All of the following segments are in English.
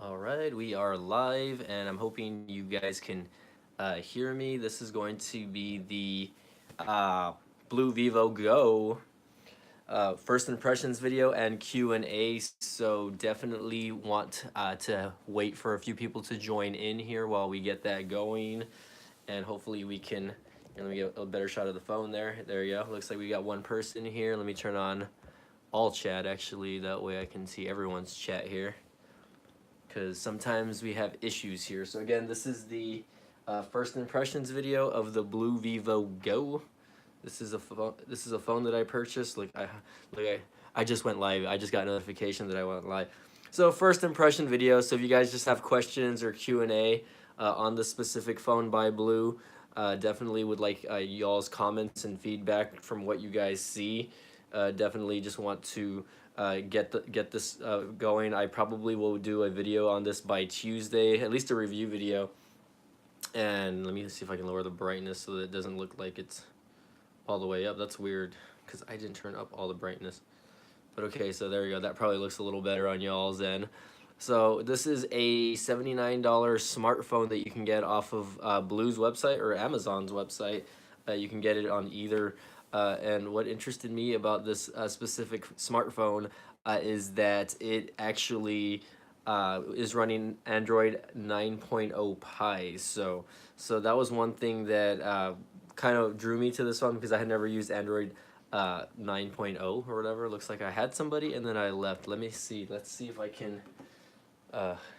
All right, we are live, and I'm hoping you guys can hear me. This is going to be the BLU Vivo Go first impressions video and Q&A. So definitely want to wait for a few people to join in here while we get that going, and hopefully we can. Let me get a better shot of the phone there. There you go. Looks like we got one person here. Let me turn on all chat actually. That way I can see everyone's chat here, because sometimes we have issues here. So again, this is the first impressions video of the BLU Vivo Go. This is a phone. This is a phone that I purchased. I just went live. I just got a notification that I went live. So first impression video. So if you guys just have questions or Q&A on the specific phone by BLU, definitely would like y'all's comments and feedback from what you guys see. Definitely just want to get this going. I probably will do a video on this by Tuesday, at least a review video. And let me see if I can lower the brightness so that it doesn't look like it's all the way up. That's weird because I didn't turn up all the brightness. But okay, so there you go. That probably looks a little better on y'all's end. So this is a $79 smartphone that you can get off of BLU's website or Amazon's website. You can get it on either. And what interested me about this specific smartphone is that it actually is running Android 9.0 Pie. So that was one thing that kind of drew me to this one, because I had never used Android 9.0 or whatever. Looks like I had somebody and then I left. Let me see. Let's see if I can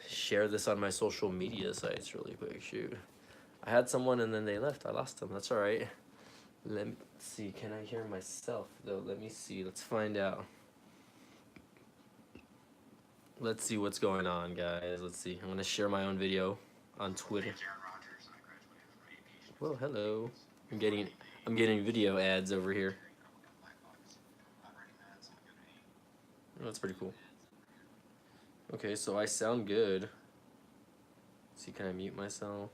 share this on my social media sites really quick. Shoot. I had someone and then they left. I lost them. That's all right. Let me see. Can I hear myself though? Let me see. Let's find out. Let's see what's going on, guys. Let's see. I'm gonna share my own video on Twitter. Well, hello. I'm getting video ads over here. Oh, that's pretty cool. Okay, so I sound good. Let's see, can I mute myself?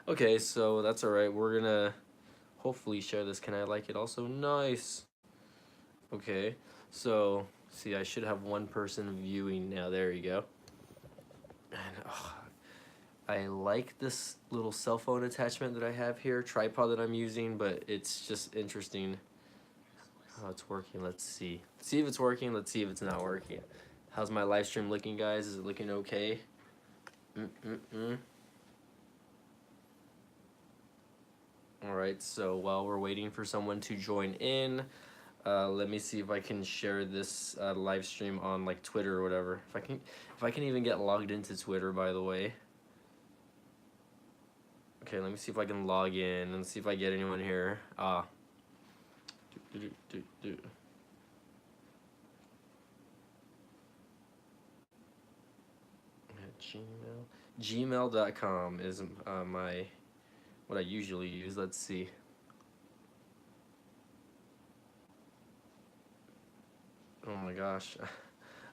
Okay, so that's all right. We're gonna hopefully share this. Can I like it also? Nice. Okay, so see, I should have one person viewing now. There you go. And I like this little cell phone attachment that I have here, tripod that I'm using, but it's just interesting how it's working. Let's see. See if it's working. Let's see if it's not working. How's my live stream looking, guys? Is it looking okay? All right, so while we're waiting for someone to join in, let me see if I can share this live stream on like Twitter or whatever. If I can even get logged into Twitter, by the way. Okay, let me see if I can log in and see if I get anyone here. Gmail.com is what I usually use. Let's see. Oh my gosh.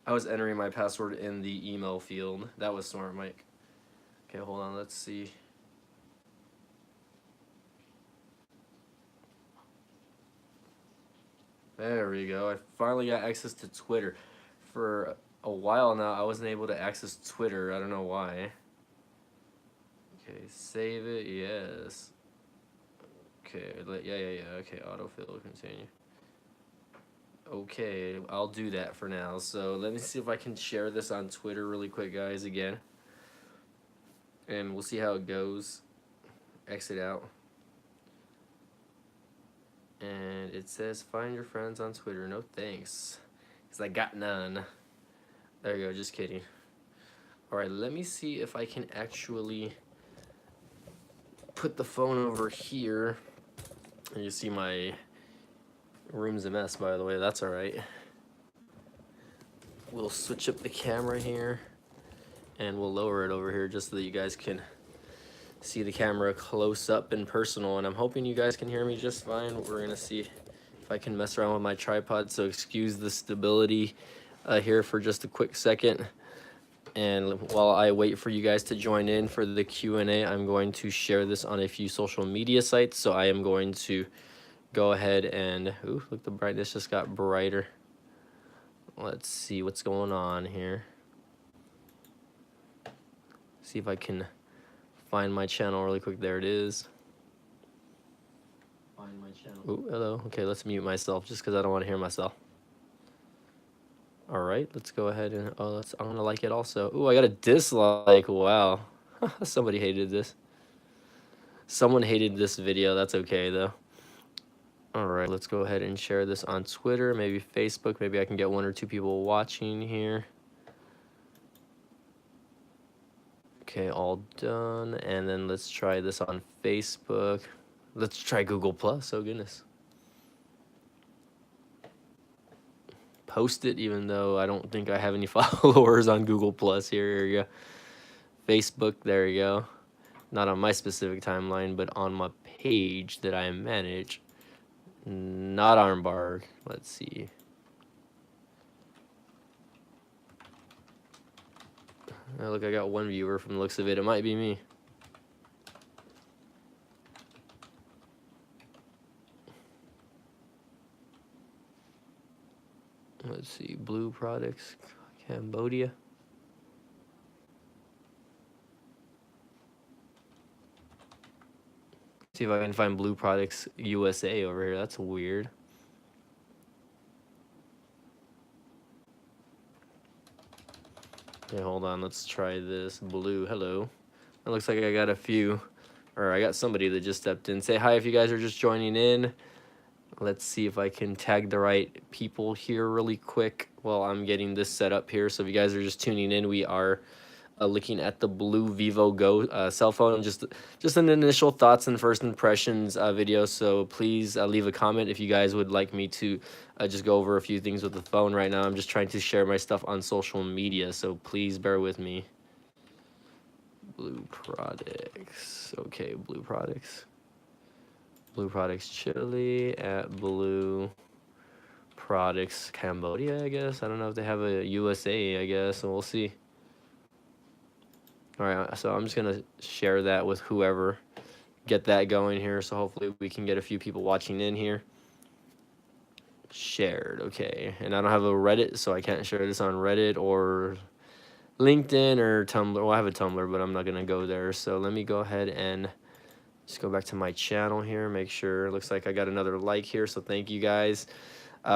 I was entering my password in the email field. That was smart, Mike. Okay, hold on. Let's see. There we go. I finally got access to Twitter. For a while now, I wasn't able to access Twitter. I don't know why. Okay, save it. Yes. Okay, yeah. Okay, autofill, continue. Okay, I'll do that for now. So let me see if I can share this on Twitter really quick, guys, again. And we'll see how it goes. Exit out. And it says find your friends on Twitter. No thanks, because I got none. There you go, just kidding. All right, let me see if I can actually put the phone over here. And you see my room's a mess, by the way. That's all right. We'll switch up the camera here and we'll lower it over here just so that you guys can see the camera close up and personal. And I'm hoping you guys can hear me just fine. We're gonna see if I can mess around with my tripod, so excuse the stability here for just a quick second. And while I wait for you guys to join in for the Q&A, I'm going to share this on a few social media sites. So I am going to go ahead and, ooh, look, the brightness just got brighter. Let's see what's going on here. see if I can find my channel really quick. There it is. Find my channel. Oh, hello. Okay, let's mute myself just because I don't want to hear myself. All right, let's go ahead and I'm gonna like it also. Oh, I got a dislike. Wow, somebody hated this. Someone hated this video. That's okay though. All right, let's go ahead and share this on Twitter, maybe Facebook. Maybe I can get 1 or 2 people watching here. Okay, all done. And then let's try this on Facebook. Let's try Google Plus. Oh goodness. Post it, even though I don't think I have any followers on Google Plus. Here you go. Facebook, there you go. Not on my specific timeline, but on my page that I manage. Not Armbarg. Let's see. Oh, look, I got 1 viewer from the looks of it. It might be me. Let's see. Blue Products, Cambodia. See if I can find Blue Products USA over here. That's weird. Okay, hold on. Let's try this. Blue. Hello. It looks like I got a few, or I got somebody that just stepped in. Say hi if you guys are just joining in. Let's see if I can tag the right people here really quick while I'm getting this set up here. So if you guys are just tuning in, we are looking at the BLU Vivo Go cell phone. Just an initial thoughts and first impressions video. So please leave a comment if you guys would like me to just go over a few things with the phone. Right now I'm just trying to share my stuff on social media, so please bear with me. Blue Products. Okay, Blue Products. Blue Products Chile at Blue Products Cambodia, I guess. I don't know if they have a USA, I guess, so we'll see. All right, so I'm just going to share that with whoever, get that going here, so hopefully we can get a few people watching in here. Shared, okay. And I don't have a Reddit, so I can't share this on Reddit or LinkedIn or Tumblr. Well, I have a Tumblr, but I'm not going to go there. So let me go ahead and just go back to my channel here, make sure. It looks like I got another like here, so thank you guys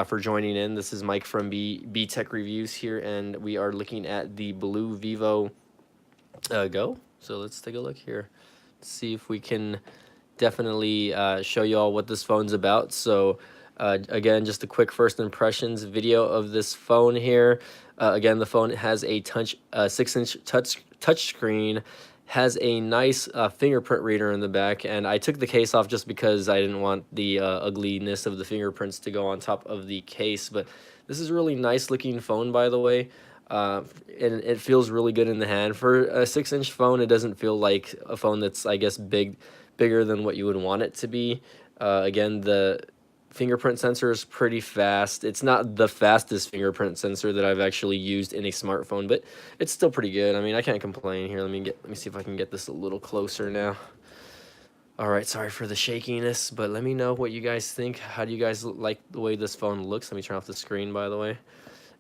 for joining in. This is Mike from B Tech Reviews here, and we are looking at the BLU Vivo Go. So let's take a look here, see if we can definitely show you all what this phone's about. So again, just a quick first impressions video of this phone here. Again, the phone has a 6-inch touch screen, has a nice fingerprint reader in the back, and I took the case off just because I didn't want the ugliness of the fingerprints to go on top of the case. But this is a really nice looking phone, by the way. And it feels really good in the hand. For a 6-inch phone, it doesn't feel like a phone that's, I guess, bigger than what you would want it to be. Again, the fingerprint sensor is pretty fast. It's not the fastest fingerprint sensor that I've actually used in a smartphone, but it's still pretty good. I mean, I can't complain here. Let me see if I can get this a little closer now. All right, sorry for the shakiness, but let me know what you guys think. How do you guys like the way this phone looks? Let me turn off the screen, by the way.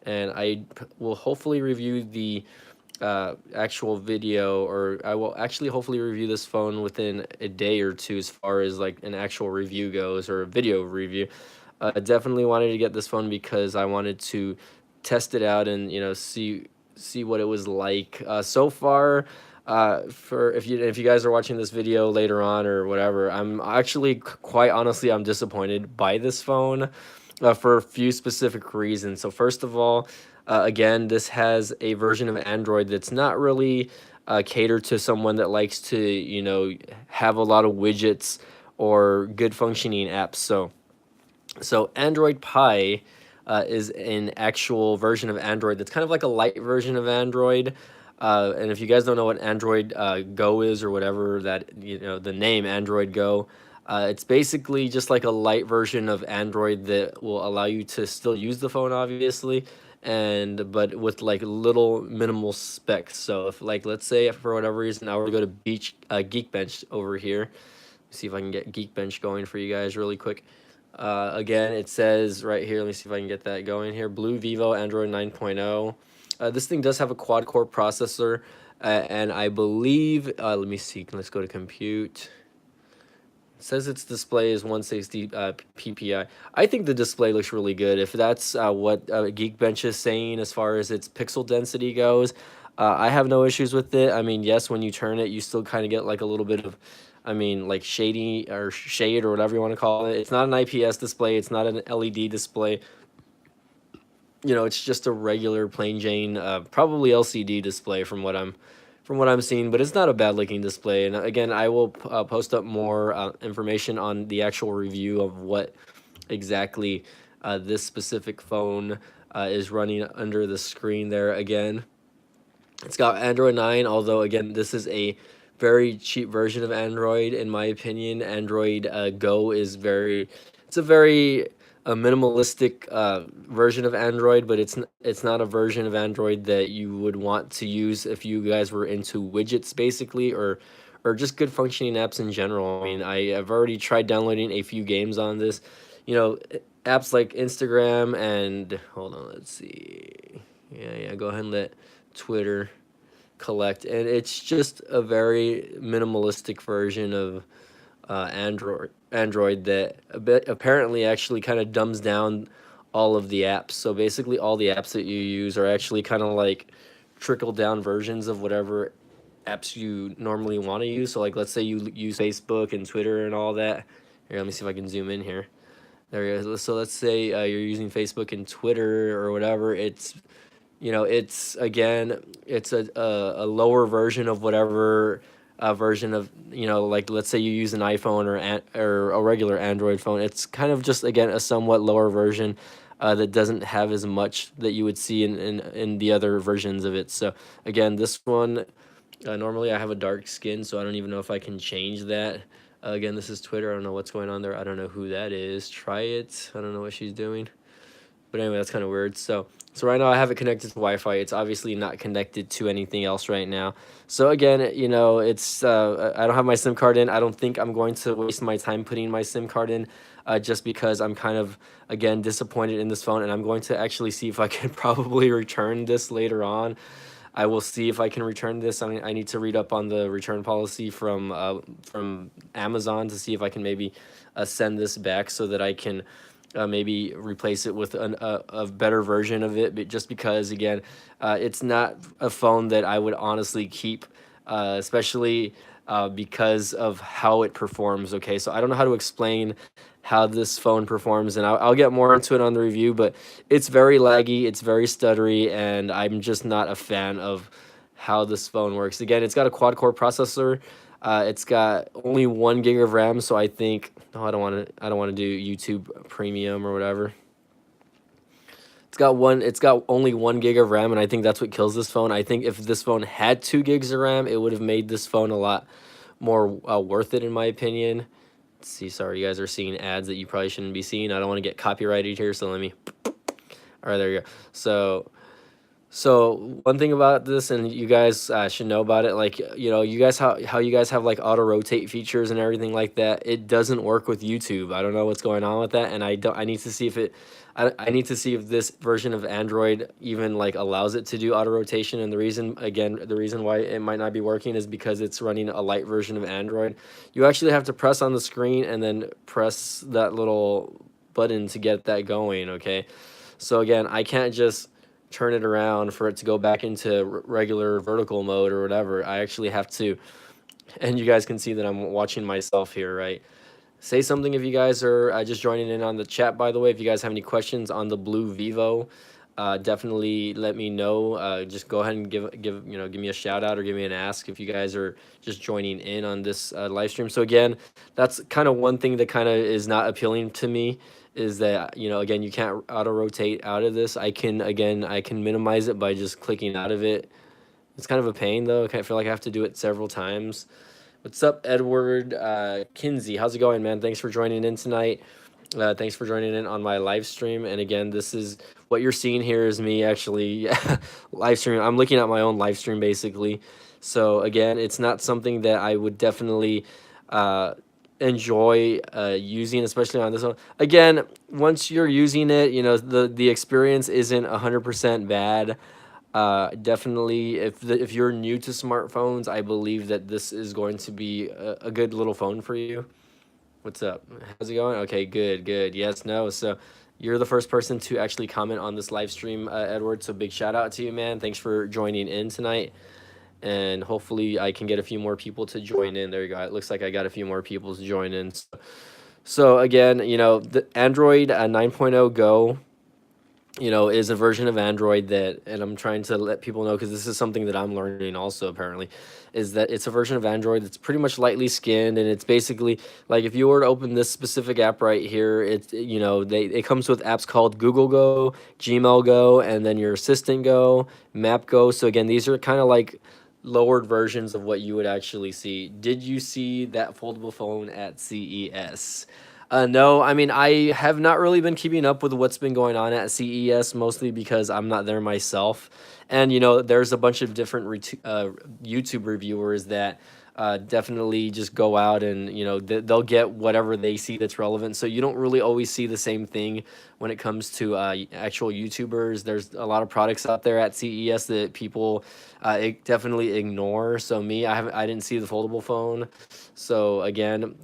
And I will hopefully review the actual video, or I will actually hopefully review this phone within a day or two as far as like an actual review goes, or a video review. I definitely wanted to get this phone because I wanted to test it out and, you know, see what it was like. So far, for if you guys are watching this video later on or whatever, I'm actually quite honestly, I'm disappointed by this phone. For a few specific reasons. So first of all, again, this has a version of Android that's not really catered to someone that likes to, you know, have a lot of widgets or good functioning apps. So Android Pie is an actual version of Android that's kind of like a light version of Android. And if you guys don't know what Android Go is, or whatever that, you know, the name Android Go, it's basically just like a light version of Android that will allow you to still use the phone, obviously, but with like little minimal specs. So if, like, let's say for whatever reason I were to go to Geekbench over here, see if I can get Geekbench going for you guys really quick. Again, it says right here, let me see if I can get that going here, BLU Vivo Android 9.0. This thing does have a quad core processor, and I believe, let me see, let's go to compute. It says its display is 160 ppi. I think the display looks really good. If that's what Geekbench is saying as far as its pixel density goes, I have no issues with it. I mean, yes, when you turn it, you still kind of get like a little bit of, I mean, like shady or shade or whatever you want to call it. It's not an IPS display. It's not an LED display. You know, it's just a regular plain Jane, probably LCD display from what I'm seeing, but it's not a bad looking display. And again, I will post up more information on the actual review of what exactly this specific phone is running under the screen there. Again, it's got Android 9, although again, this is a very cheap version of Android in my opinion. Android Go is it's a very a minimalistic version of Android, but it's not a version of Android that you would want to use if you guys were into widgets basically, or just good functioning apps in general. I mean, I have already tried downloading a few games on this. You know, apps like Instagram and hold on, let's see. Yeah, go ahead and let Twitter collect, and it's just a very minimalistic version of Android that a bit apparently actually kind of dumbs down all of the apps. So basically, all the apps that you use are actually kind of like trickle down versions of whatever apps you normally want to use. So like, let's say you use Facebook and Twitter and all that. Here, let me see if I can zoom in here. There you go. So let's say you're using Facebook and Twitter or whatever. It's, you know, it's again, it's a lower version of whatever version of, you know, like let's say you use an iPhone or a regular Android phone. It's kind of just again a somewhat lower version that doesn't have as much that you would see in the other versions of it. So again, this one, normally I have a dark skin, so I don't even know if I can change that. Again, this is Twitter. I don't know what's going on there. I don't know who that is. Try it. I don't know what she's doing. But anyway, that's kind of weird. So right now I have it connected to Wi-Fi. It's obviously not connected to anything else right now. So again, you know, it's I don't have my SIM card in. I don't think I'm going to waste my time putting my SIM card in, just because I'm kind of, again, disappointed in this phone, and I'm going to actually see if I can probably return this later on. I will see if I can return this. I need to read up on the return policy from Amazon to see if I can maybe send this back so that I can maybe replace it with a better version of it. But just because, again, it's not a phone that I would honestly keep, especially because of how it performs. Okay, so I don't know how to explain how this phone performs, and I'll get more into it on the review, but it's very laggy, it's very stuttery, and I'm just not a fan of how this phone works. Again, it's got a quad core processor. It's got only 1 gig of RAM, so I think, no, I don't want to do YouTube Premium or whatever. It's got only 1 gig of RAM, and I think that's what kills this phone. I think if this phone had 2 gigs of RAM, it would have made this phone a lot more worth it, in my opinion. Let's see, sorry, you guys are seeing ads that you probably shouldn't be seeing. I don't want to get copyrighted here, so let me, all right, there you go. So one thing about this, and you guys should know about it, like, you know, you guys, how you guys have like auto rotate features and everything like that, it doesn't work with YouTube. I don't know what's going on with that, and I need to see if I need to see if this version of Android even like allows it to do auto rotation. And the reason why it might not be working is because it's running a light version of Android. You actually have to press on the screen and then press that little button to get that going. Okay, so again, I can't just turn it around for it to go back into regular vertical mode or whatever. I actually have to, and you guys can see that I'm watching myself here, right? Say something if you guys are just joining in on the chat, by the way. If you guys have any questions on the BLU Vivo, definitely let me know. Just go ahead and give me a shout out or give me an ask if you guys are just joining in on this live stream. So again, that's kind of one thing that kind of is not appealing to me, is that, you know, again, you can't auto rotate out of this. I can minimize it by just clicking out of it. It's kind of a pain though. I feel like I have to do it several times. What's up, Edward Kinsey? How's it going, man? Thanks for joining in tonight. Thanks for joining in on my live stream. And again, this is what you're seeing here is me actually live streaming. I'm looking at my own live stream basically. So again, it's not something that I would definitely enjoy using, especially on this one. Again, once you're using it, you know, the experience isn't 100% bad. Definitely, if you're new to smartphones, I believe that this is going to be a good little phone for you. What's up? How's it going? Okay, good, good. Yes, no. So you're the first person to actually comment on this live stream, Edward. So big shout out to you, man. Thanks for joining in tonight. And hopefully I can get a few more people to join in. There you go. It looks like I got a few more people to join in. So again, the Android 9.0 Go, is a version of Android that, and I'm trying to let people know because this is something that I'm learning also apparently, is that it's a version of Android that's pretty much lightly skinned, and it's basically like if you were to open this specific app right here, it comes with apps called Google Go, Gmail Go, and then your Assistant Go, Map Go. So again, these are kind of like lowered versions of what you would actually see. Did you see that foldable phone at CES? No, I mean, I have not really been keeping up with what's been going on at CES, mostly because I'm not there myself. And, there's a bunch of different YouTube reviewers that definitely just go out and, they'll get whatever they see that's relevant. So you don't really always see the same thing when it comes to actual YouTubers. There's a lot of products out there at CES that people definitely ignore. So I didn't see the foldable phone. So again,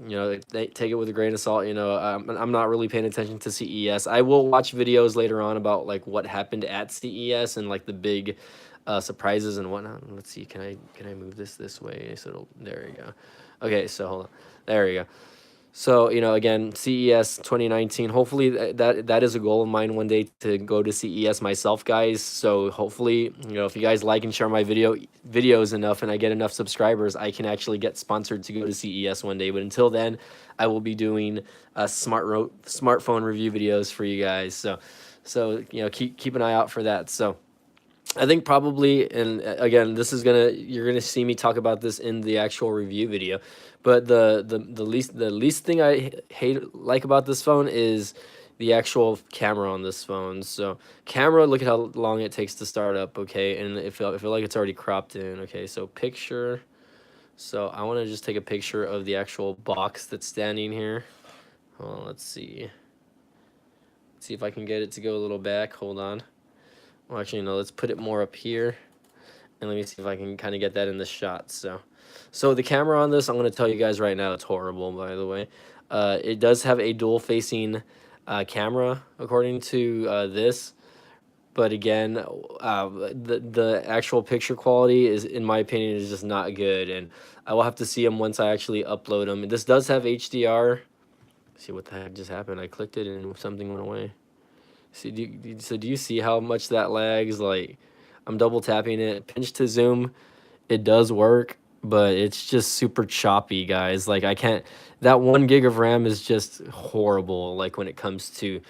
they take it with a grain of salt. I'm not really paying attention to CES. I will watch videos later on about like what happened at CES and like the big surprises and whatnot. Let's see, can I move this way? So there you go. Okay, so hold on. There you go. So, again, CES 2019, hopefully that is a goal of mine one day to go to CES myself, guys. So hopefully, if you guys like and share my videos enough and I get enough subscribers, I can actually get sponsored to go to CES one day. But until then, I will be doing smartphone review videos for you guys. So keep an eye out for that. So I think probably, and again, you're gonna see me talk about this in the actual review video, but the least thing I like about this phone is the actual camera on this phone. So camera, look at how long it takes to start up. Okay, and I feel like it's already cropped in. Okay, so picture. So I want to just take a picture of the actual box that's standing here. Let's see. Let's see if I can get it to go a little back. Hold on. Well, actually, no, let's put it more up here. And let me see if I can kind of get that in the shot. So the camera on this, I'm going to tell you guys right now, it's horrible, by the way. It does have a dual-facing camera, according to this. But again, the actual picture quality is, in my opinion, is just not good. And I will have to see them once I actually upload them. This does have HDR. Let's see what the heck just happened. I clicked it and something went away. See, do you see how much that lags? Like, I'm double tapping it. Pinch to zoom, it does work, but it's just super choppy, guys. Like, I can't. That 1 gig of RAM is just horrible. Like when it comes to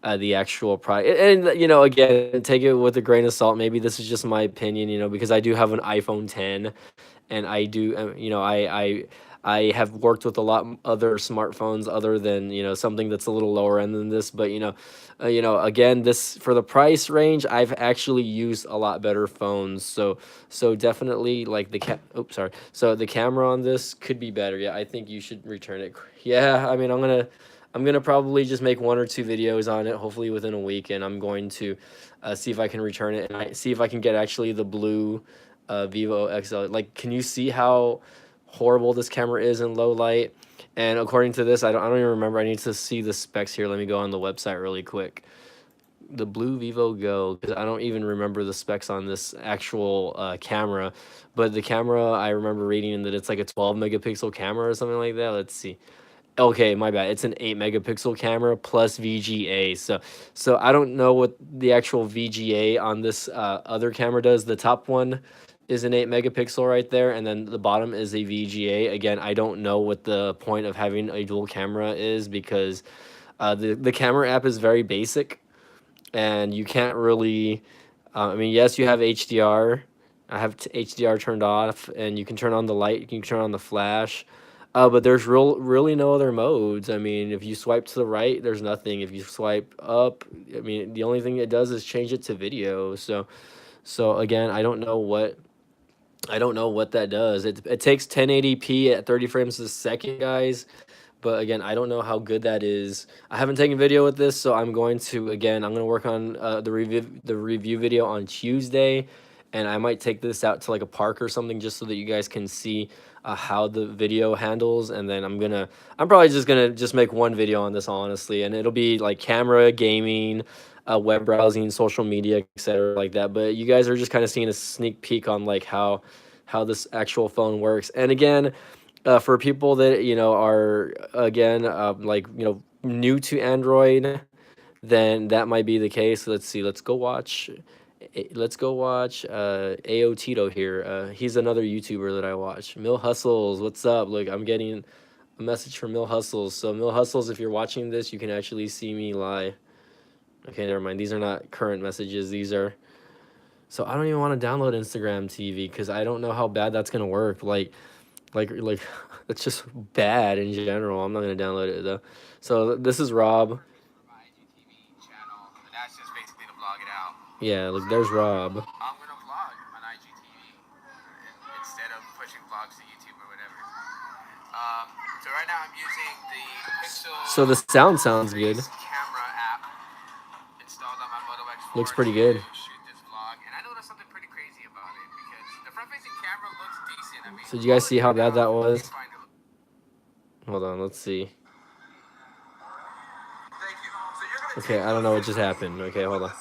the actual product, and again, take it with a grain of salt. Maybe this is just my opinion, because I do have an iPhone 10, and I do, I have worked with a lot other smartphones other than something that's a little lower end than this, but again, this for the price range, I've actually used a lot better phones. So definitely like sorry. So the camera on this could be better. Yeah, I think you should return it. Yeah, I mean, I'm gonna probably just make 1 or 2 videos on it, hopefully within a week, and I'm going to see if I can return it and see if I can get actually the blue Vivo XL. Like, can you see how horrible this camera is in low light? And according to this, I don't even remember. I need to see the specs here. Let me go on the website really quick. The BLU Vivo Go, because I don't even remember the specs on this actual camera. But the camera, I remember reading that it's like a 12 megapixel camera or something like that. Let's see. Okay, my bad. It's an 8 megapixel camera plus VGA. So I don't know what the actual VGA on this other camera does. The top one is an 8 megapixel right there, and then the bottom is a VGA. Again, I don't know what the point of having a dual camera is because the camera app is very basic, and you can't really. I mean, yes, you have HDR. I have HDR turned off, and you can turn on the light. You can turn on the flash. But there's really no other modes. I mean, if you swipe to the right, there's nothing. If you swipe up, I mean, the only thing it does is change it to video. So again, I don't know what that does. It takes 1080p at 30 frames a second, guys. But again, I don't know how good that is. I haven't taken video with this, so I'm going to work on the review video on Tuesday. and I might take this out to like a park or something just so that you guys can see how the video handles. And then I'm probably just gonna just make one video on this, honestly, and it'll be like camera, gaming, web browsing, social media, etc., like that. But you guys are just kind of seeing a sneak peek on like how this actual phone works. And again, for people that are again like new to Android, then that might be the case. Let's see. Let's go watch AO Tito here. He's another YouTuber that I watch. Mill Hustles, what's up? Look, I'm getting a message from Mill Hustles. So Mill Hustles, if you're watching this, you can actually see me live. Okay, never mind. These are not current messages. These are. So I don't even want to download Instagram TV because I don't know how bad that's gonna work. Like it's just bad in general. I'm not gonna download it though. So this is Rob. Yeah, like there's Rob. I'm gonna vlog on IGTV instead of pushing vlogs to YouTube or whatever. So right now I'm using the Pixel. So the sound sounds good. Camera app installed on my Moto X4. Looks pretty good. Shoot this vlog, and I noticed something pretty crazy about it because the front-facing camera looks decent. I mean, so did you guys see how bad that was? Hold on, let's see. Okay, I don't know what just happened. Okay, hold on.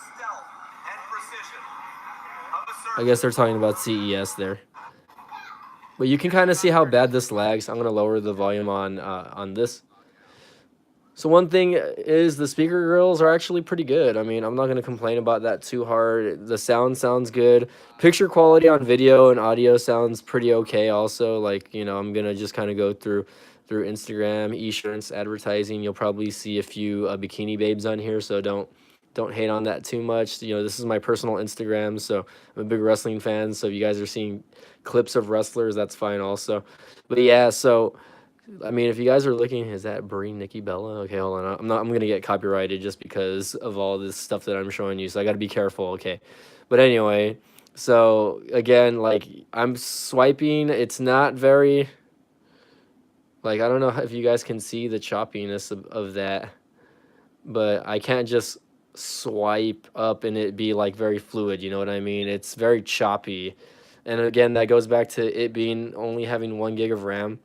I guess they're talking about CES there. But you can kind of see how bad this lags. I'm going to lower the volume on this. So one thing is the speaker grills are actually pretty good. I mean, I'm not going to complain about that too hard. The sound sounds good. Picture quality on video and audio sounds pretty okay also. Like, I'm going to just kind of go through Instagram, eShirts, advertising. You'll probably see a few bikini babes on here, so don't hate on that too much. This is my personal Instagram, so I'm a big wrestling fan. So if you guys are seeing clips of wrestlers, that's fine also. But yeah, so I mean, if you guys are looking, is that Brie Nikki Bella? Okay, hold on. I'm gonna get copyrighted just because of all this stuff that I'm showing you. So I got to be careful. Okay, but anyway, so again, like I'm swiping. It's not very. Like I don't know if you guys can see the choppiness of that, but I can't just swipe up and it be like very fluid, you know what I mean? It's very choppy. And again, that goes back to it being only having 1 gig of RAM.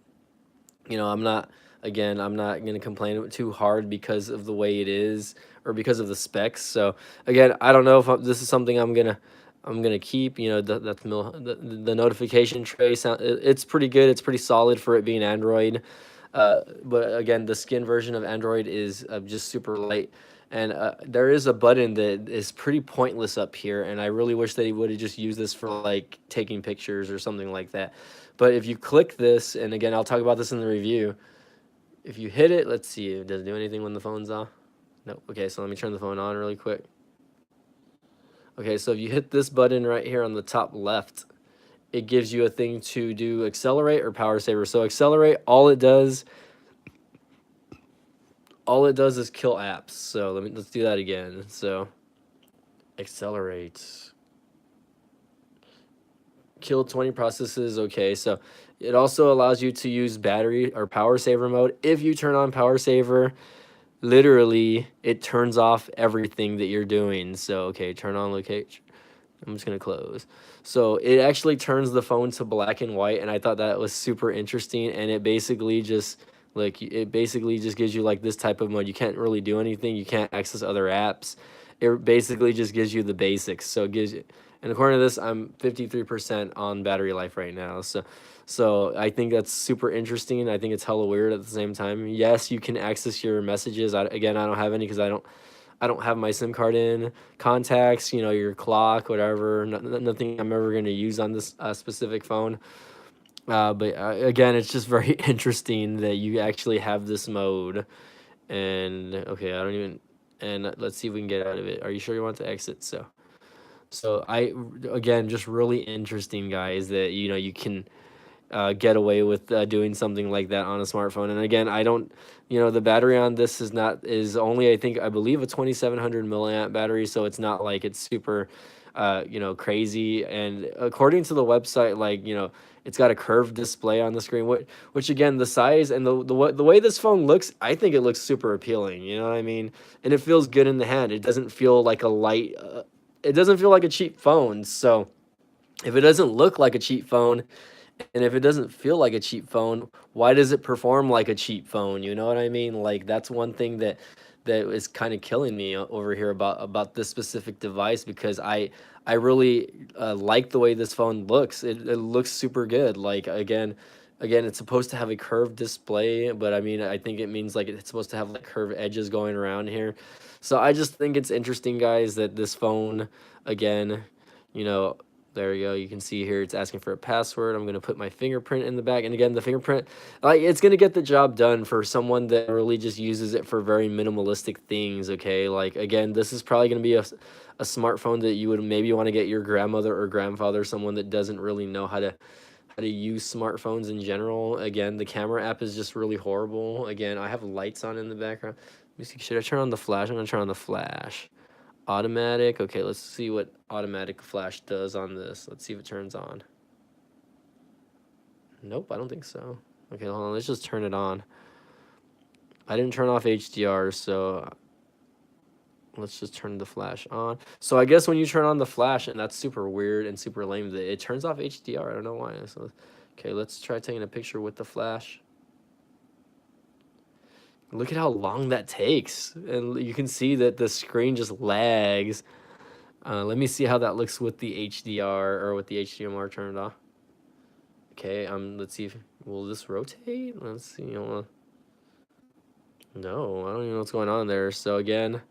I'm not going to complain too hard because of the way it is or because of the specs. So again, I don't know if this is something I'm going to keep. The notification tray sound, it's pretty good. It's pretty solid for it being Android. But again, the skin version of Android is just super light. And there is a button that is pretty pointless up here, and I really wish that he would have just used this for like taking pictures or something like that. But if you click this, and again, I'll talk about this in the review. If you hit it, let's see, does it do anything when the phone's off? No. Okay, so let me turn the phone on really quick. Okay, so if you hit this button right here on the top left, it gives you a thing to do accelerate or power saver. So accelerate, all it does is kill apps. So let's do that again. So accelerate, kill 20 processes. Okay, so it also allows you to use battery or power saver mode. If you turn on power saver, literally it turns off everything that you're doing. So okay, turn on location. I'm just gonna close. So it actually turns the phone to black and white, and I thought that was super interesting. And it basically just gives you like this type of mode. You can't really do anything. You can't access other apps. It basically just gives you the basics. So it gives you, and according to this, I'm 53% on battery life right now. So I think that's super interesting. I think it's hella weird at the same time. Yes, you can access your messages. Again, I don't have any because I don't have my SIM card in. Contacts, your clock, whatever. Nothing I'm ever going to use on this specific phone. But again, it's just very interesting that you actually have this mode. And okay, I don't even. And let's see if we can get out of it. Are you sure you want to exit? So again, just really interesting, guys, that you can get away with doing something like that on a smartphone. And again, I don't, the battery on this is only, I believe a 2700 milliamp battery. So it's not like it's super, crazy. And according to the website, like, it's got a curved display on the screen, which again, the size and the way this phone looks, I think it looks super appealing. You know what I mean? And it feels good in the hand. It doesn't feel like a light, it doesn't feel like a cheap phone. So if it doesn't look like a cheap phone and if it doesn't feel like a cheap phone, why does it perform like a cheap phone? You know what I mean? Like that's one thing that is kind of killing me over here about this specific device, because I really like the way this phone looks. It looks super good. Like again, it's supposed to have a curved display, but I mean I think it means like it's supposed to have like curved edges going around here. So I just think it's interesting, guys, that this phone, again, you know, there you go. You can see here it's asking for a password. I'm going to put my fingerprint in the back. And again, the fingerprint, like, it's going to get the job done for someone that really just uses it for very minimalistic things, okay? Like, again, this is probably going to be a smartphone that you would maybe want to get your grandmother or grandfather, someone that doesn't really know how to use smartphones in general. Again, the camera app is just really horrible. Again, I have lights on in the background. Let me see. Should I turn on the flash? I'm going to turn on the flash. Automatic. Okay, let's see what automatic flash does on this. Let's see if it turns on. Nope, I don't think so. Okay, hold on. Let's just turn it on. I didn't turn off HDR, so let's just turn the flash on. So I guess when you turn on the flash, and that's super weird and super lame, that it turns off HDR. I don't know why. So, okay, let's try taking a picture with the flash. Look at how long that takes. And you can see that the screen just lags. Let me see how that looks with the HDR or with the HDMR turned off. Okay, let's see if, will this rotate? Let's see, no, I don't even know what's going on there. So again,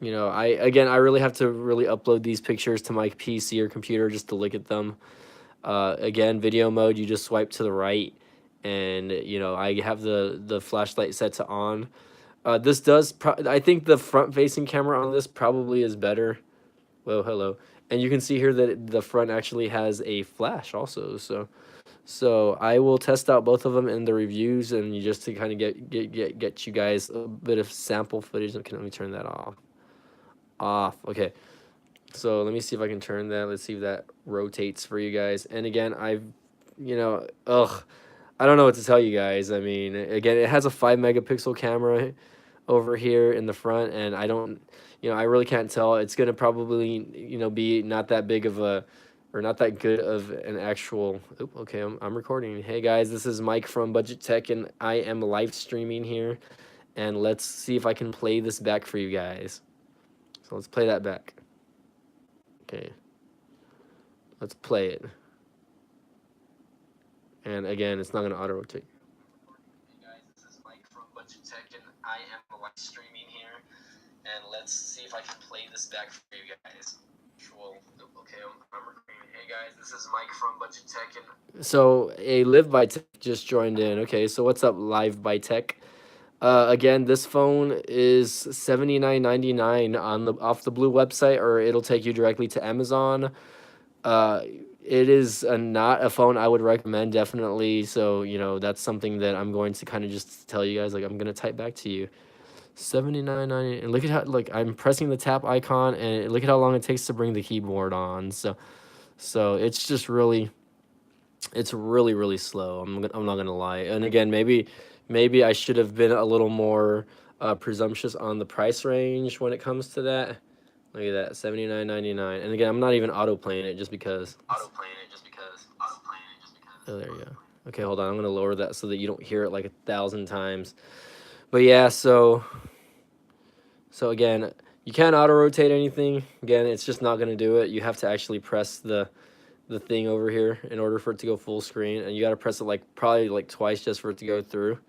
I really have to really upload these pictures to my PC or computer just to look at them. Again, video mode, you just swipe to the right, and I have the flashlight set to on. This does, I think the front-facing camera on this probably is better. Whoa, hello. And you can see here that the front actually has a flash also. So I will test out both of them in the reviews, and just to kind of get you guys a bit of sample footage. Okay, let me turn that off. Okay. So let me see if I can turn that. Let's see if that rotates for you guys. And again, I don't know what to tell you guys. I mean, again, it has a 5 megapixel camera over here in the front, and I really can't tell. It's gonna probably, be not that big of a, or not that good of an actual. Oop, okay, I'm recording. Hey guys, this is Mike from Budget Tech, and I am live streaming here, and let's see if I can play this back for you guys. So let's play that back. Okay, let's play it. And again, it's not gonna auto rotate. Hey guys, this is Mike from Budget Tech, and I am live streaming here, and let's see if I can play this back for you guys. Okay, I'm recording. Hey guys, this is Mike from Budget Tech, and so a Live by Tech just joined in. Okay, so what's up, Live by Tech? Again, this phone is $79.99 on off the BLU website, or it'll take you directly to Amazon. It is not a phone I would recommend, definitely. So that's something that I'm going to kind of just tell you guys. Like, I'm gonna type back to you. $79.99, and look at how, like, I'm pressing the tap icon, and look at how long it takes to bring the keyboard on. So it's just really, it's really slow. I'm not gonna lie. And again, maybe I should have been a little more presumptuous on the price range when it comes to that. Look at that, $79.99. And again, I'm not even auto playing it just because. Oh, there you go. Okay, hold on. I'm gonna lower that so that you don't hear it like 1,000 times. But yeah, so again, you can't auto rotate anything. Again, it's just not gonna do it. You have to actually press the thing over here in order for it to go full screen, and you got to press it probably twice just for it to go through. You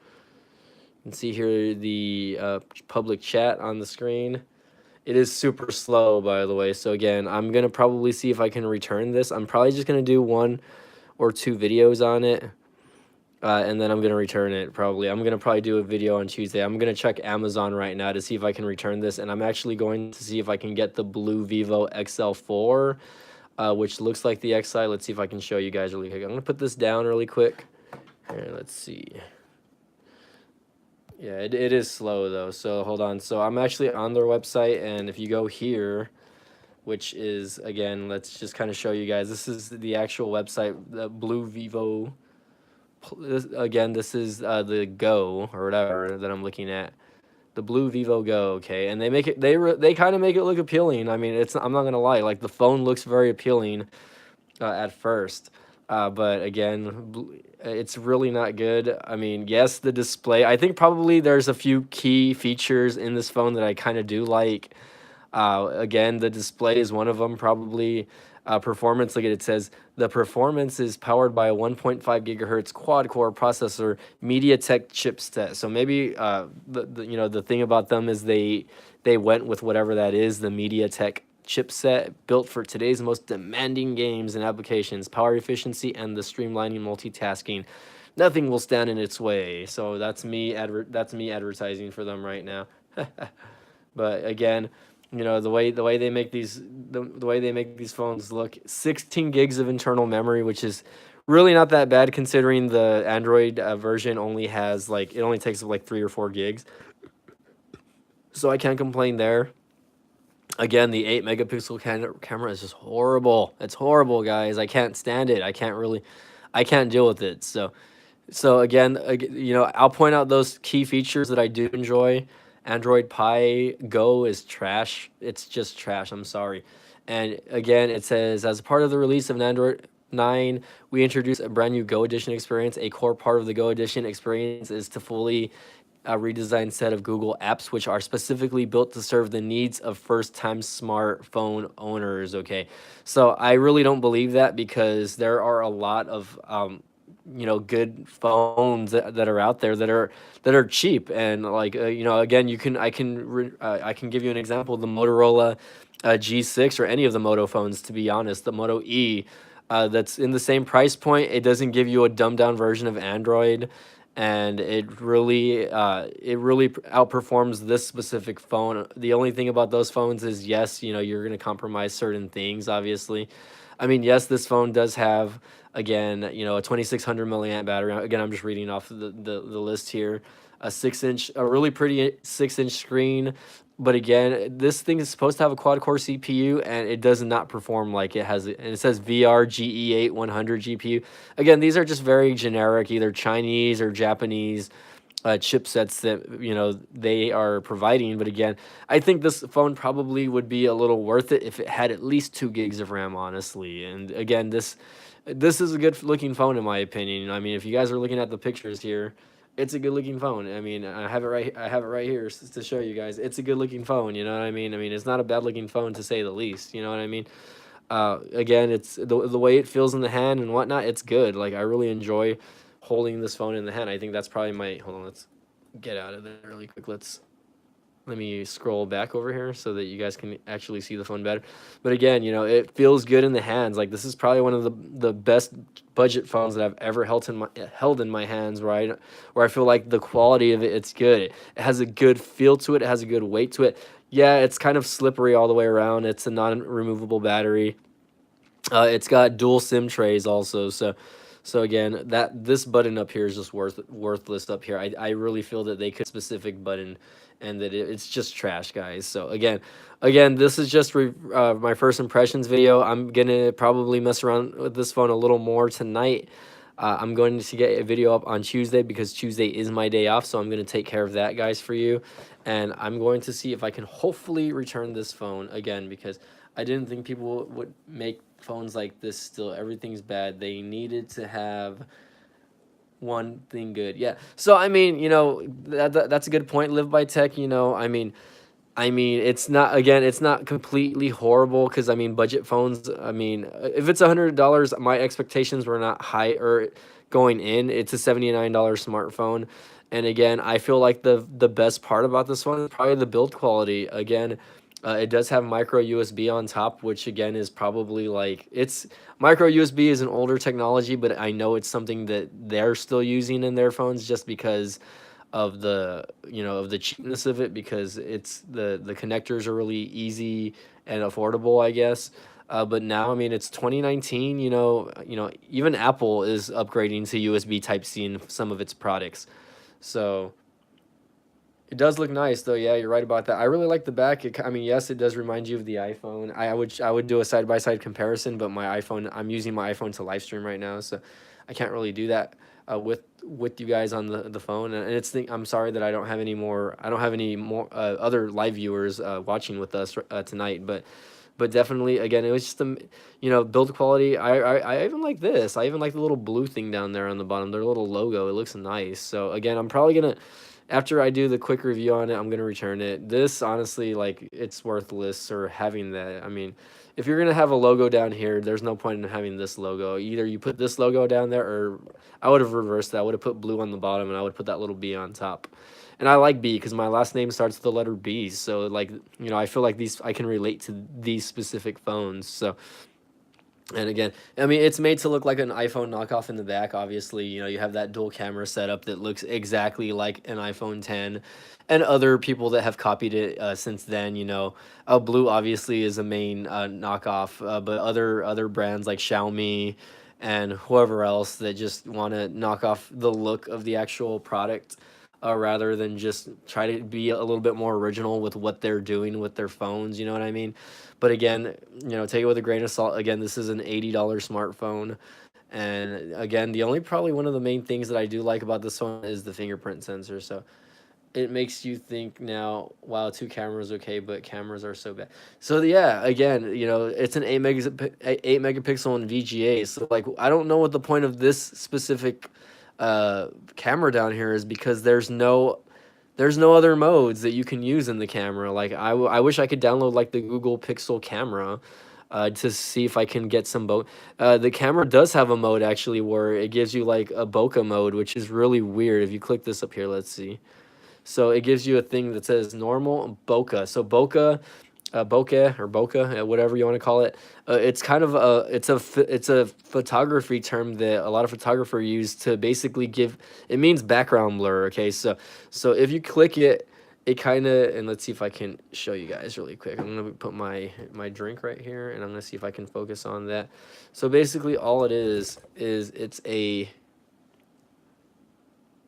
can see here the public chat on the screen. It is super slow, by the way. So again, I'm gonna probably see if I can return this. I'm probably just gonna do 1 or 2 videos on it, and then I'm gonna return it. I'm gonna probably do a video on Tuesday. I'm gonna check Amazon right now to see if I can return this, and I'm actually going to see if I can get the BLU Vivo XL4. Which looks like the XI. Let's see if I can show you guys really quick. I'm gonna put this down really quick. Here, let's see. Yeah, it is slow though. So hold on. So I'm actually on their website, and if you go here, which is, again, let's just kind of show you guys. This is the actual website, the BLU Vivo. Again, this is the Go or whatever that I'm looking at. The BLU Vivo Go, okay, and they make it they kind of make it look appealing. I mean, it's I'm not gonna lie, like the phone looks very appealing at first, but again, it's really not good. I mean, yes, the display. I think probably there's a few key features in this phone that I kind of do like. Again, the display is one of them. Probably performance. Look at it, says the performance is powered by a 1.5 gigahertz quad core processor, MediaTek chipset. So maybe the thing about them is they went with whatever that is, the MediaTek chipset built for today's most demanding games and applications, power efficiency, and the streamlining multitasking. Nothing will stand in its way. So that's me advertising for them right now. But again, the way they make the way they make these phones look, 16 gigs of internal memory, which is really not that bad considering the Android version only has it only takes up like 3 or 4 gigs. So I can't complain there. Again, the 8 megapixel camera is just horrible. It's horrible, guys. I can't stand it. I can't deal with it. So again, I'll point out those key features that I do enjoy. Android Pie Go is trash. It's just trash. I'm sorry. And again, it says, as part of the release of an Android 9, we introduced a brand new Go Edition experience. A core part of the Go Edition experience is to fully a redesigned set of Google apps, which are specifically built to serve the needs of first-time smartphone owners. Okay, so I really don't believe that, because there are a lot of good phones that are out there that are cheap, and again, I can give you an example: the Motorola G6, or any of the Moto phones, to be honest, the Moto E. That's in the same price point. It doesn't give you a dumbed down version of Android, and it really outperforms this specific phone. The only thing about those phones is, yes, you're going to compromise certain things, obviously. I mean, yes, this phone does have, again, a 2600 milliamp battery. Again, I'm just reading off the list here. A really pretty 6-inch screen. But again, this thing is supposed to have a quad-core CPU, and it does not perform like it has. And it says VR GE8 100 GPU. Again, these are just very generic, either Chinese or Japanese chipsets that they are providing. But again, I think this phone probably would be a little worth it if it had at least 2 gigs of RAM, honestly. And again, this is a good looking phone in my opinion. I mean, if you guys are looking at the pictures here, it's a good looking phone. I mean, I have it right here to show you guys. It's a good looking phone, you know what I mean? I mean, it's not a bad looking phone, to say the least, you know what I mean? Again, it's the way it feels in the hand and whatnot, it's good. Like, I really enjoy holding this phone in the hand. I think that's probably hold on, let's get out of there really quick. Let me scroll back over here so that you guys can actually see the phone better. But again, it feels good in the hands. Like, this is probably one of the best budget phones that I've ever held in my hands, where I feel like the quality of it's good. It has a good feel to it. It has a good weight to it. Yeah, it's kind of slippery all the way around. It's a non-removable battery. It's got dual SIM trays also. So again, this button up here is just worthless up here. I really feel that they could specific button, and that it's just trash, guys. So again, this is just my first impressions video. I'm gonna probably mess around with this phone a little more tonight. I'm going to get a video up on Tuesday, because Tuesday is my day off, so I'm going to take care of that, guys, for you. And I'm going to see if I can hopefully return this phone again, because I didn't think people would make phones like this still. Everything's bad. They needed to have one thing good. Yeah. So, I mean, that's a good point. Live by tech, I mean, it's not completely horrible, because I mean, budget phones, I mean, if it's $100, my expectations were not high or going in. It's a $79 smartphone, and again, I feel like the best part about this one is probably the build quality. Again, it does have micro USB on top, which again is probably micro USB is an older technology, but I know it's something that they're still using in their phones, just because of the cheapness of it, because it's the connectors are really easy and affordable, I guess. But now, I mean, it's 2019. Even Apple is upgrading to USB Type C in some of its products. So it does look nice, though. Yeah, you're right about that. I really like the back. I mean, yes, it does remind you of the iPhone. I would do a side-by-side comparison, but I'm using my iPhone to live stream right now, so I can't really do that. with you guys on the phone. And I'm sorry that I don't have any more other live viewers watching with us tonight, but definitely, again, it was just build quality. I even like this. I even like the little blue thing down there on the bottom, their little logo. It looks nice. So again, I'm probably gonna, after I do the quick review on it, I'm gonna return it. This, honestly, like, it's worthless or having that. I mean, if you're gonna have a logo down here, there's no point in having this logo. Either you put this logo down there, or I would have reversed that. I would have put blue on the bottom, and I would put that little B on top. And I like B because my last name starts with the letter B. So, like, I feel like I can relate to these specific phones. So, and again, I mean, it's made to look like an iPhone knockoff in the back. Obviously, you have that dual camera setup that looks exactly like an iPhone 10, and other people that have copied it since then. Blue obviously is a main knockoff, but other brands like Xiaomi and whoever else that just want to knock off the look of the actual product, rather than just try to be a little bit more original with what they're doing with their phones. You know what I mean? But again, take it with a grain of salt. Again, this is an $80 smartphone. And again, probably one of the main things that I do like about this one is the fingerprint sensor. So it makes you think now, wow, 2 cameras, okay, but cameras are so bad. So yeah, again, it's an 8 megapixel in VGA. So, like, I don't know what the point of this specific camera down here is, because there's no other modes that you can use in the camera. Like, I wish I could download, like, the Google Pixel camera to see if I can get some the camera does have a mode, actually, where it gives you, like, a bokeh mode, which is really weird. If you click this up here, let's see. So it gives you a thing that says normal, bokeh. So bokeh, bokeh or bokeh, whatever you want to call it. It's kind of it's a photography term that a lot of photographers use to basically it means background blur. Okay, so if you click it, it kind of, and let's see if I can show you guys really quick. I'm gonna put my drink right here, and I'm gonna see if I can focus on that. So basically, all it is it's I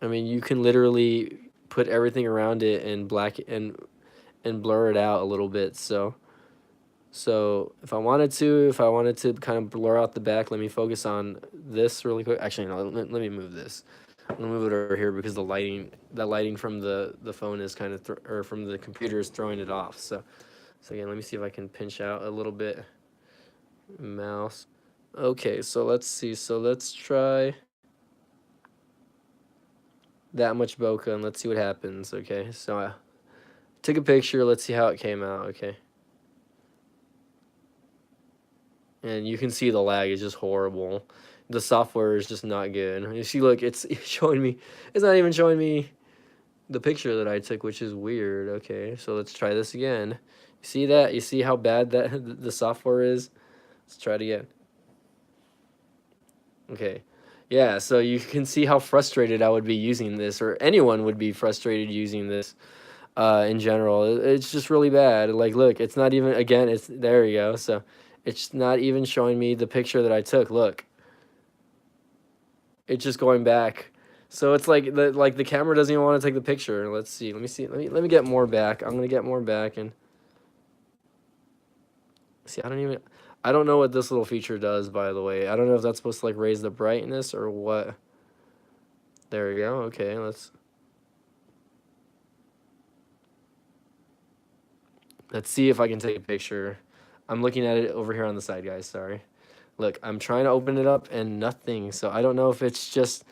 mean, you can literally put everything around it in black and blur it out a little bit. So if I wanted to kind of blur out the back, let me focus on this really quick. Actually, no, let me move this. I'm gonna move it over here because the lighting from the phone is kind of or from the computer is throwing it off. So again, let me see if I can pinch out a little bit. Mouse. Okay, so let's see. So let's try that much bokeh, and let's see what happens. Okay, so I took a picture. Let's see how it came out. Okay, and you can see the lag is just horrible. The software is just not good. You see, look, it's showing me. It's not even showing me the picture that I took, which is weird. Okay, so let's try this again. You see that? You see how bad that the software is? Let's try it again. Okay. Yeah, so you can see how frustrated I would be using this, or anyone would be frustrated using this in general. It's just really bad. Like, look, it's not even, again, there you go. So it's not even showing me the picture that I took. Look. It's just going back. So it's like the camera doesn't even want to take the picture. Let's see. Let me get more back. I'm going to get more back and see. I don't know what this little feature does, by the way. I don't know if that's supposed to, like, raise the brightness or what. There we go. Okay, let's see if I can take a picture. I'm looking at it over here on the side, guys. Sorry. Look, I'm trying to open it up and nothing. So I don't know if it's just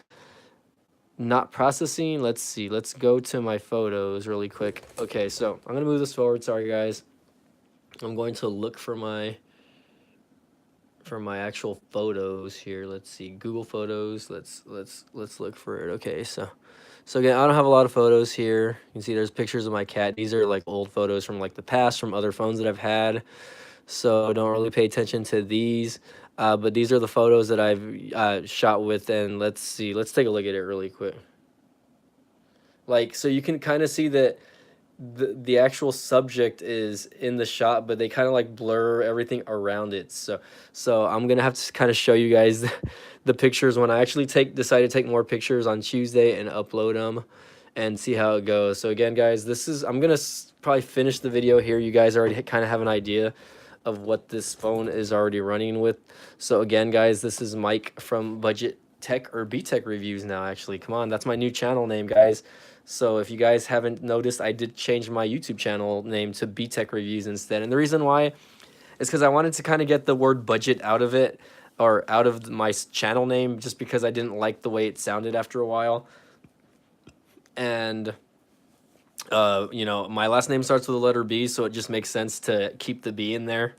not processing. Let's see. Let's go to my photos really quick. Okay, so I'm going to move this forward. Sorry, guys. I'm going to look for my actual photos here. Let's see. Google Photos. Let's look for it. Okay, so again, I don't have a lot of photos here. You can see there's pictures of my cat. These are, like, old photos from, like, the past, from other phones that I've had. So don't really pay attention to these. But these are the photos that I've shot with, and let's see. Let's take a look at it really quick. Like, so you can kind of see that the actual subject is in the shot, but they kind of, like, blur everything around it. So I'm gonna have to kind of show you guys the pictures when I actually decide to take more pictures on Tuesday and upload them, and see how it goes. So again, guys, I'm gonna probably finish the video here. You guys already kind of have an idea of what this phone is already running with. So again, guys, this is Mike from Budget Tech or B Tech Reviews now, actually. Come on, that's my new channel name, guys. So if you guys haven't noticed, I did change my YouTube channel name to B Tech Reviews instead. And the reason why is because I wanted to kind of get the word budget out of it, or out of my channel name, just because I didn't like the way it sounded after a while. And you know, my last name starts with the letter B, so it just makes sense to keep the B in there.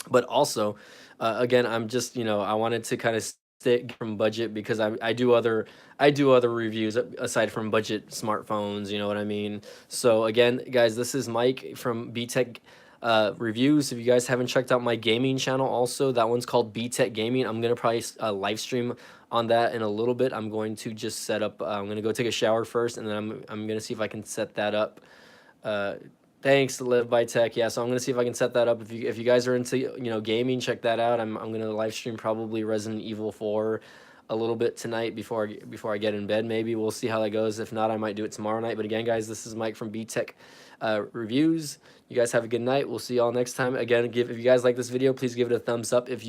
But also, again, I'm just, you know, I wanted to kind of stick from budget, because I do other reviews aside from budget smartphones, you know what I mean? So again, guys, this is Mike from BTech Reviews. If you guys haven't checked out my gaming channel, also, that one's called BTech Gaming. I'm gonna probably live stream on that in a little bit. I'm going to just set up, I'm gonna go take a shower first, and then I'm gonna see if I can set that up. Thanks, Live by Tech. Yeah, so I'm gonna see if I can set that up. If you guys are into, you know, gaming, check that out. I'm gonna live stream probably Resident Evil 4 a little bit tonight before I get in bed. Maybe we'll see how that goes. If not, I might do it tomorrow night. But again, guys, this is Mike from B Tech Reviews. You guys have a good night. We'll see y'all next time. Again, if you guys like this video, please give it a thumbs up. If you